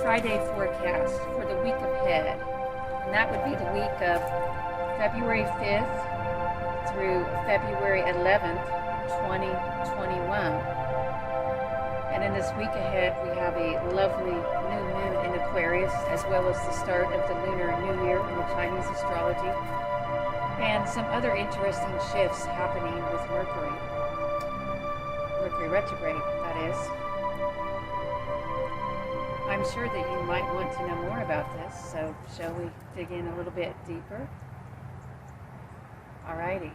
5-day forecast for the week ahead. And that would be the week of February 5th through February 11th, 2021. And in this week ahead, we have a lovely new moon in Aquarius, as well as the start of the Lunar New Year in the Chinese astrology, and some other interesting shifts happening with Mercury retrograde, that is. I'm sure that you might want to know more about this, so shall we dig in a little bit deeper? Alrighty.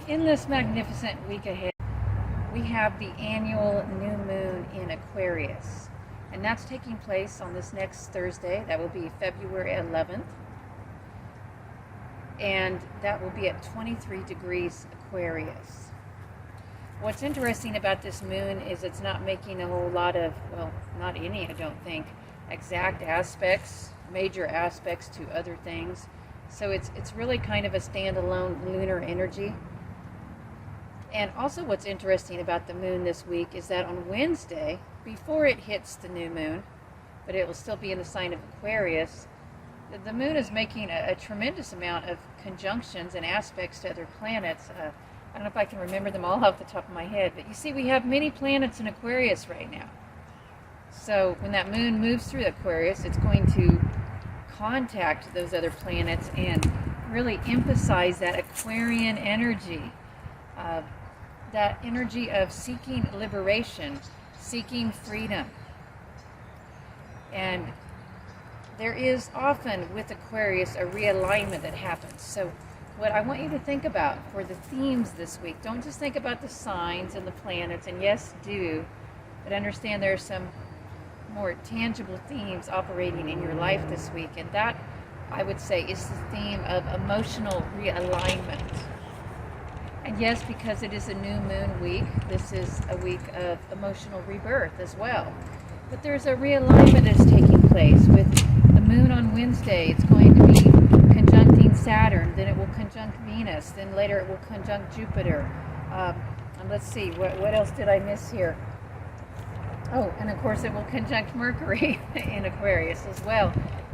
In this magnificent week ahead, we have the annual new moon in Aquarius, and that's taking place on this next Thursday. That will be February 11th, and that will be at 23 degrees Aquarius. What's interesting about this moon is it's not making a whole lot of, well, not any, I don't think, exact aspects, major aspects to other things. So it's really kind of a standalone lunar energy. And also what's interesting about the moon this week is that on Wednesday, before it hits the new moon, but it will still be in the sign of Aquarius, the moon is making a tremendous amount of conjunctions and aspects to other planets. I don't know if I can remember them all off the top of my head, but you see we have many planets in Aquarius right now. So when that moon moves through Aquarius, it's going to contact those other planets and really emphasize that Aquarian energy. That energy of seeking liberation, seeking freedom. And there is often with Aquarius a realignment that happens. So what I want you to think about for the themes this week, don't just think about the signs and the planets, and yes, do, but understand there are some more tangible themes operating in your life this week, and that, I would say, is the theme of emotional realignment. And yes, because it is a new moon week, this is a week of emotional rebirth as well. But there's a realignment that's taking place with the moon on Wednesday. It's going to be conjuncting Saturn, then it will conjunct Venus, then later it will conjunct Jupiter. And let's see, what else did I miss here? Oh, and of course it will conjunct Mercury in Aquarius as well.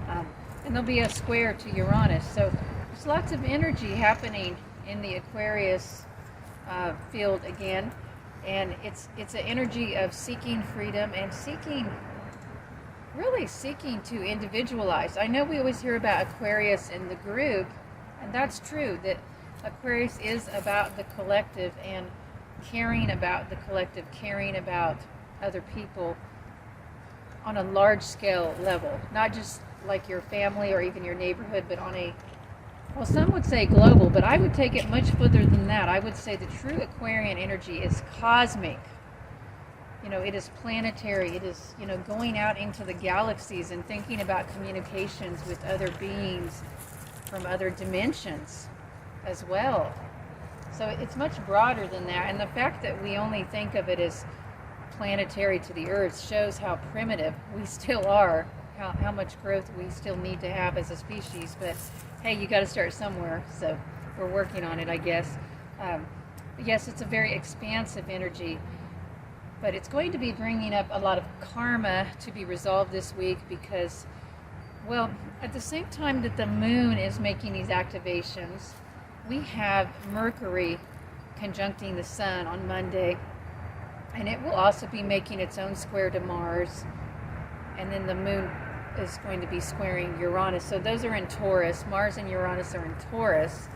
And there'll be a square to Uranus. So there's lots of energy happening in the Aquarius field again, and it's an energy of seeking freedom and really seeking to individualize. I know we always hear about Aquarius in the group, and that's true, that Aquarius is about the collective and caring about the collective, caring about other people on a large scale level, not just like your family or even your neighborhood, but on a, well, some would say global, but I would take it much further than that. I would say the true Aquarian energy is cosmic. You know, it is planetary. It is, you know, going out into the galaxies and thinking about communications with other beings from other dimensions as well. So it's much broader than that. And the fact that we only think of it as planetary to the Earth shows how primitive we still are, how much growth we still need to have as a species. But hey, you got to start somewhere, so we're working on it, I guess. Yes, it's a very expansive energy, but it's going to be bringing up a lot of karma to be resolved this week because, well, at the same time that the moon is making these activations, we have Mercury conjuncting the sun on Monday, and it will also be making its own square to Mars, and then the moon is going to be squaring Uranus. So those are in Taurus. Mars and Uranus are in Taurus.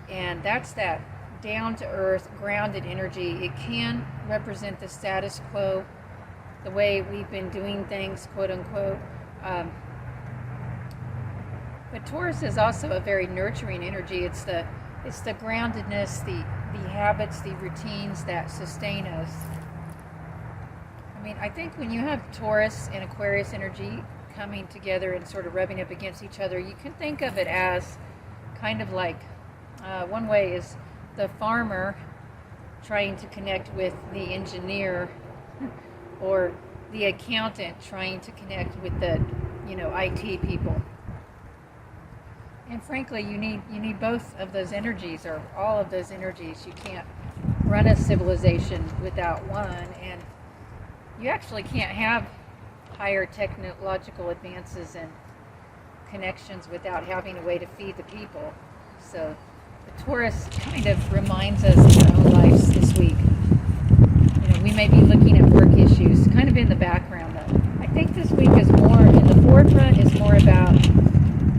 And that's that down-to-earth, grounded energy. It can represent the status quo, the way we've been doing things, quote-unquote. But Taurus is also a very nurturing energy. It's the groundedness, the habits, the routines that sustain us. I mean, I think when you have Taurus and Aquarius energy coming together and sort of rubbing up against each other, you can think of it as kind of like, one way is the farmer trying to connect with the engineer, or the accountant trying to connect with the, IT people. And frankly, you need both of those energies, or all of those energies. You can't run a civilization without one. And you actually can't have higher technological advances and connections without having a way to feed the people. So the Taurus kind of reminds us in our own lives this week. We may be looking at work issues, kind of in the background though. I think this week is more in the forefront, is more about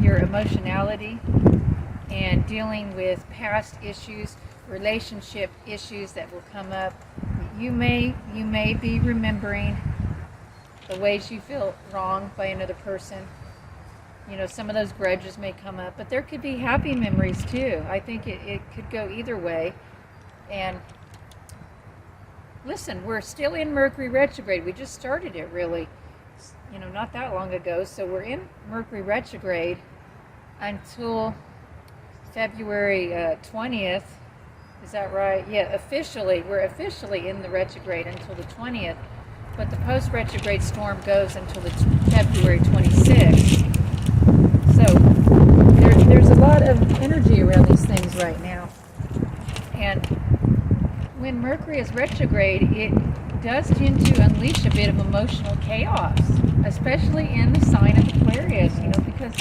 your emotionality and dealing with past issues, relationship issues that will come up. You may be remembering the ways you feel wronged by another person. Some of those grudges may come up, but there could be happy memories too. I think it could go either way. And listen, we're still in Mercury retrograde. We just started it really, not that long ago. So we're in Mercury retrograde until February 20th. Is that right? Yeah, we're officially in the retrograde until the 20th. But the post-retrograde storm goes until the February 26th. So there's a lot of energy around these things right now. And when Mercury is retrograde, it does tend to unleash a bit of emotional chaos, especially in the sign of Aquarius, because,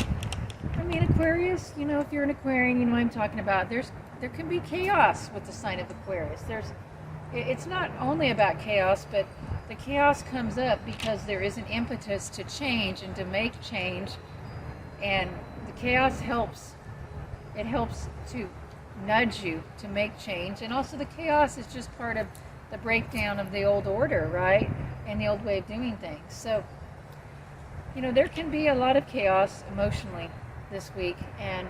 Aquarius, if you're an Aquarian, you know what I'm talking about. There can be chaos with the sign of Aquarius. It's not only about chaos, but the chaos comes up because there is an impetus to change and to make change, and the chaos helps to nudge you to make change. And also the chaos is just part of the breakdown of the old order, right? And the old way of doing things. So, there can be a lot of chaos emotionally this week, and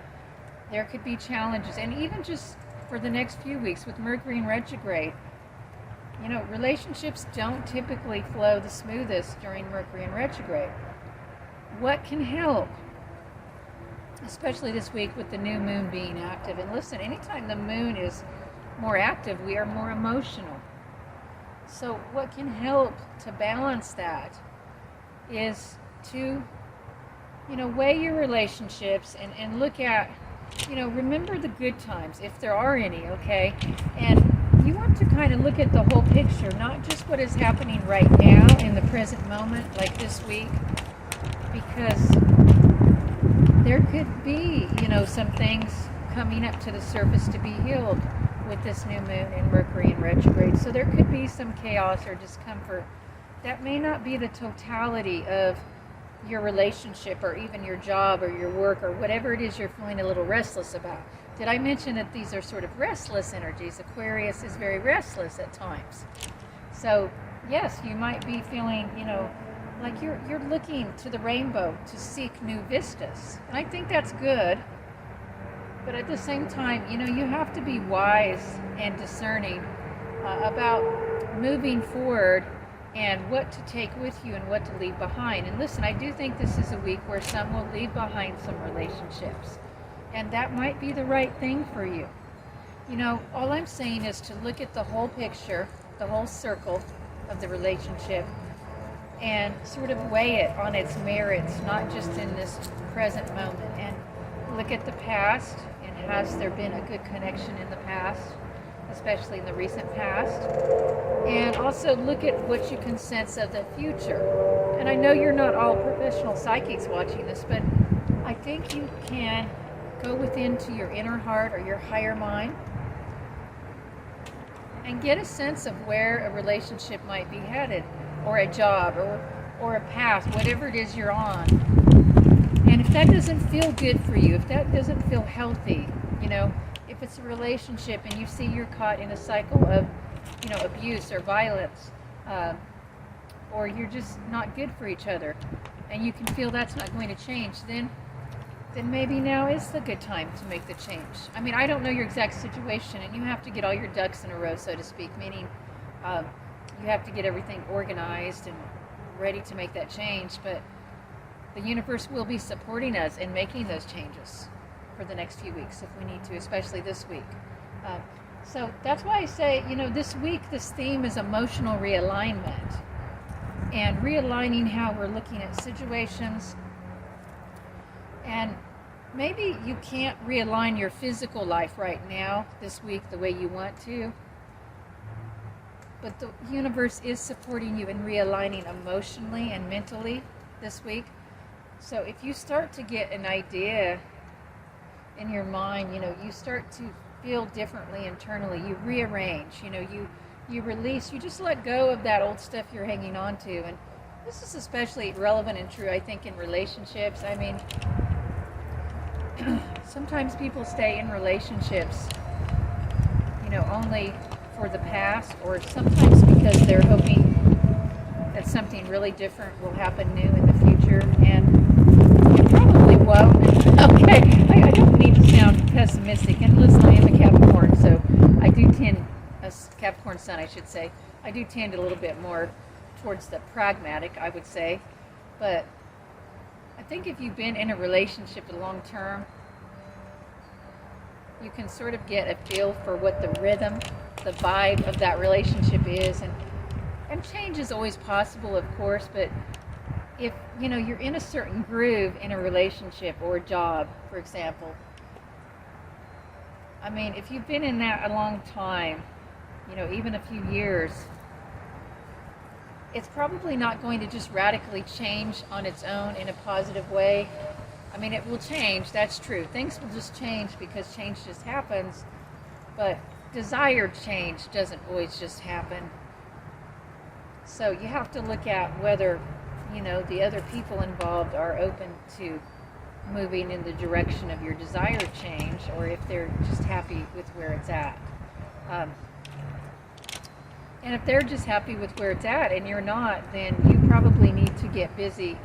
there could be challenges. And even just for the next few weeks with Mercury in retrograde, relationships don't typically flow the smoothest during Mercury in retrograde. What can help? Especially this week with the new moon being active. And listen, anytime the moon is more active, we are more emotional. So what can help to balance that is to, weigh your relationships and look at, remember the good times, if there are any, okay? And you want to kind of look at the whole picture, not just what is happening right now in the present moment, like this week, because there could be, some things coming up to the surface to be healed with this new moon and Mercury in retrograde. So there could be some chaos or discomfort. That may not be the totality of your relationship or even your job or your work or whatever it is you're feeling a little restless about. Did I mention that these are sort of restless energies? Aquarius is very restless at times. So yes, you might be feeling, like you're looking to the rainbow to seek new vistas. And I think that's good. But at the same time, you have to be wise and discerning about moving forward and what to take with you and what to leave behind. And listen, I do think this is a week where some will leave behind some relationships. And that might be the right thing for you. All I'm saying is to look at the whole picture, the whole circle of the relationship, and sort of weigh it on its merits, not just in this present moment. And look at the past, and has there been a good connection in the past, especially in the recent past? And also look at what you can sense of the future. And I know you're not all professional psychics watching this, but I think you can go within to your inner heart or your higher mind and get a sense of where a relationship might be headed, or a job, or a path, whatever it is you're on. And if that doesn't feel good for you, if that doesn't feel healthy, if it's a relationship and you see you're caught in a cycle of, abuse or violence, or you're just not good for each other, and you can feel that's not going to change, then maybe now is the good time to make the change. I don't know your exact situation, and you have to get all your ducks in a row, so to speak, meaning you have to get everything organized and ready to make that change, but the universe will be supporting us in making those changes for the next few weeks if we need to, especially this week. So that's why I say, this week, this theme is emotional realignment and realigning how we're looking at situations. And maybe you can't realign your physical life right now, this week, the way you want to. but the universe is supporting you in realigning emotionally and mentally this week. So if you start to get an idea in your mind, you start to feel differently internally, you rearrange, you release, you just let go of that old stuff you're hanging on to. And this is especially relevant and true, I think, in relationships. I mean, sometimes people stay in relationships, only for the past, or sometimes because they're hoping that something really different will happen new in the future, and it probably won't. Okay, I don't need to sound pessimistic, and listen, I am a Capricorn, so I do tend, a Capricorn sun I should say, I do tend a little bit more towards the pragmatic, I would say. But I think if you've been in a relationship long term, you can sort of get a feel for what the rhythm, the vibe of that relationship is, and change is always possible, of course, but if you're in a certain groove in a relationship or a job, for example, I mean, if you've been in that a long time, even a few years, it's probably not going to just radically change on its own in a positive way. I mean, it will change, that's true. Things will just change because change just happens, but desired change doesn't always just happen. So you have to look at whether, the other people involved are open to moving in the direction of your desired change, or if they're just happy with where it's at. And if they're just happy with where it's at and you're not, then you probably need to get busy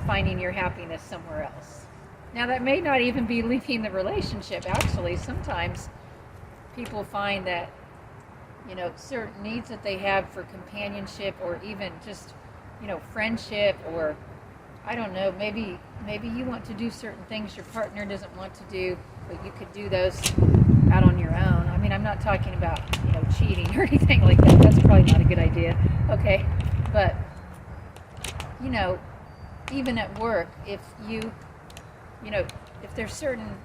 finding your happiness somewhere else. Now, that may not even be leaving the relationship. Actually, sometimes people find that, certain needs that they have for companionship, or even just, friendship, or I don't know, maybe you want to do certain things your partner doesn't want to do, but you could do those out on your own. I mean, I'm not talking about, cheating or anything like that. That's probably not a good idea. Okay. But, even at work, if if there's certain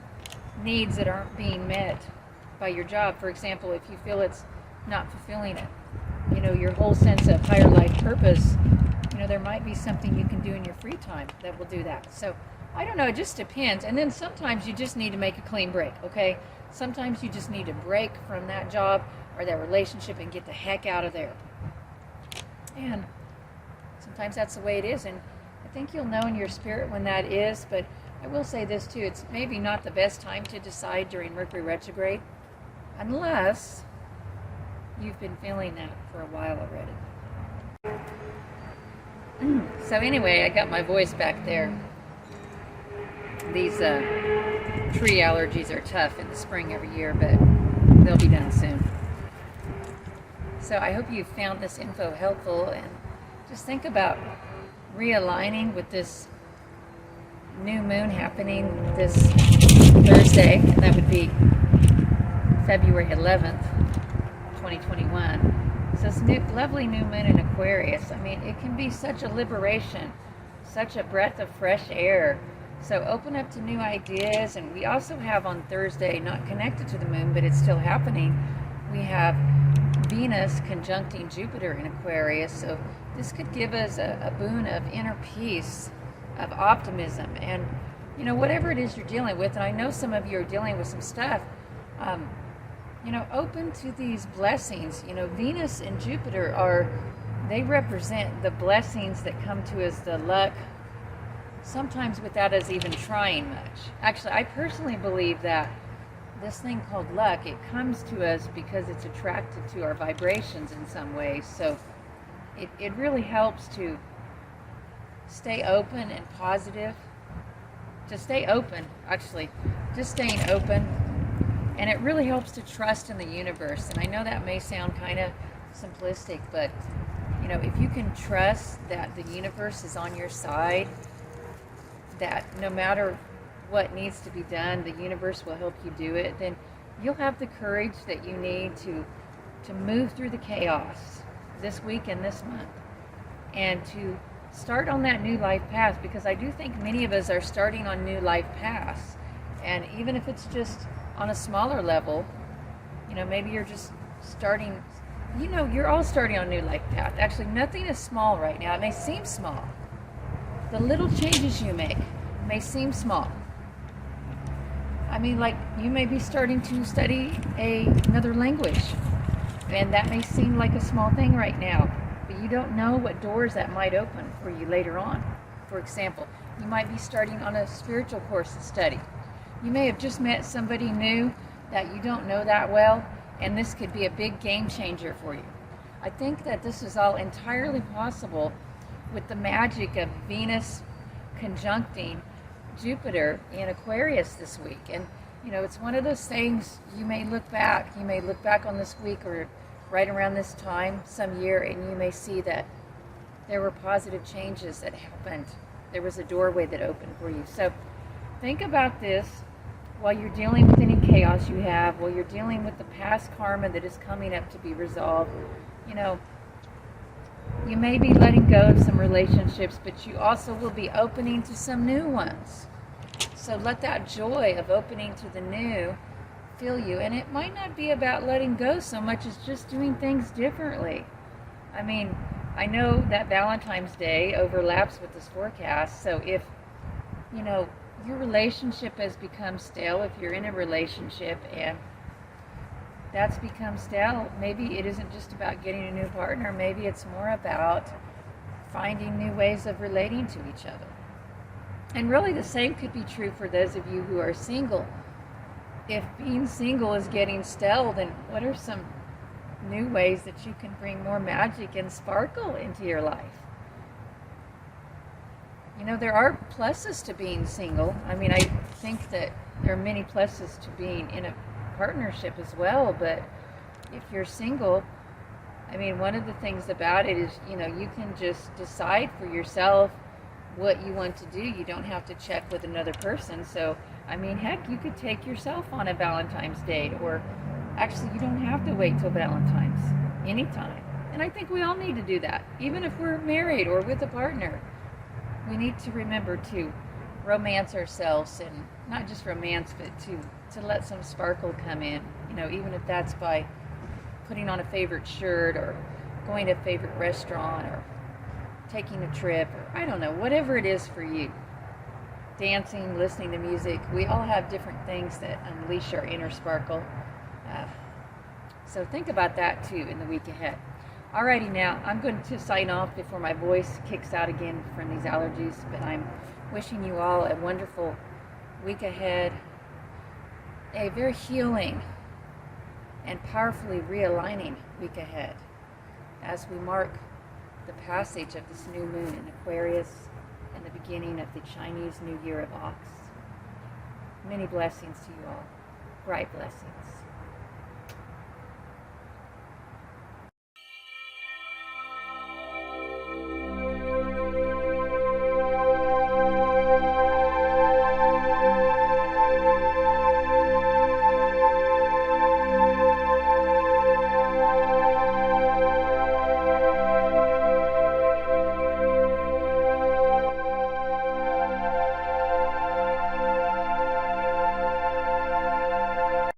needs that aren't being met by your job, for example, if you feel it's not fulfilling it, your whole sense of higher life purpose, there might be something you can do in your free time that will do that. So I don't know, it just depends. And then sometimes you just need to make a clean break, okay? Sometimes you just need to break from that job or that relationship and get the heck out of there. And sometimes that's the way it is, and I think you'll know in your spirit when that is. But I will say this too, it's maybe not the best time to decide during Mercury retrograde, unless you've been feeling that for a while already. So anyway, I got my voice back there. These tree allergies are tough in the spring every year, but they'll be done soon. So I hope you found this info helpful, and just think about realigning with this new moon happening this Thursday, and that would be February 11th, 2021. So this lovely new moon in Aquarius, I mean, it can be such a liberation, such a breath of fresh air. So open up to new ideas. And we also have on Thursday, not connected to the moon, but it's still happening, we have Venus conjuncting Jupiter in Aquarius. So this could give us a boon of inner peace, of optimism, and whatever it is you're dealing with. And I know some of you are dealing with some stuff. Open to these blessings. Venus and Jupiter they represent the blessings that come to us, the luck, sometimes without us even trying much. Actually, I personally believe that this thing called luck, it comes to us because it's attracted to our vibrations in some ways. So it really helps to stay open and positive. To stay open, actually, just staying open. And it really helps to trust in the universe. And I know that may sound kind of simplistic, but if you can trust that the universe is on your side, that no matter what needs to be done, the universe will help you do it, then you'll have the courage that you need to move through the chaos this week and this month, and to start on that new life path. Because I do think many of us are starting on new life paths, and even if it's just on a smaller level, maybe you're just starting you know, you're all starting on a new life path. Actually, nothing is small right now. It may seem small. The little changes you make may seem small. I mean, like, you may be starting to study another language, and that may seem like a small thing right now, but you don't know what doors that might open for you later on. For example, you might be starting on a spiritual course to study. You may have just met somebody new that you don't know that well, and this could be a big game changer for you. I think that this is all entirely possible with the magic of Venus conjuncting Jupiter in Aquarius this week. And you know, it's one of those things, you may look back on this week or right around this time some year, and you may see that there were positive changes that happened. There was a doorway that opened for you. So think about this while you're dealing with any chaos you have, while you're dealing with the past karma that is coming up to be resolved. You know, you may be letting go of some relationships, but you also will be opening to some new ones. So let that joy of opening to the new fill you. And it might not be about letting go so much as just doing things differently. I mean, I know that Valentine's Day overlaps with this forecast, so if, you know, your relationship has become stale, if you're in a relationship and that's become stale, maybe it isn't just about getting a new partner, maybe it's more about finding new ways of relating to each other. And really the same could be true for those of you who are single. If being single is getting stale, then what are some new ways that you can bring more magic and sparkle into your life? You know, there are pluses to being single. I mean, I think that there are many pluses to being in a partnership as well, but if you're single, I mean, one of the things about it is, you know, you can just decide for yourself what you want to do. You don't have to check with another person. So, I mean, heck, you could take yourself on a Valentine's date, or actually you don't have to wait till Valentine's, anytime. And I think we all need to do that, even if we're married or with a partner. We need to remember to romance ourselves, and not just romance, but to let some sparkle come in, you know, even if that's by putting on a favorite shirt or going to a favorite restaurant or taking a trip, or I don't know, whatever it is for you. Dancing, listening to music, we all have different things that unleash our inner sparkle. So think about that too in the week ahead. Alrighty, now I'm going to sign off before my voice kicks out again from these allergies, but I'm wishing you all a wonderful week ahead, a very healing and powerfully realigning week ahead as we mark the passage of this new moon in Aquarius and the beginning of the Chinese New Year of Ox. Many blessings to you all. Bright blessings.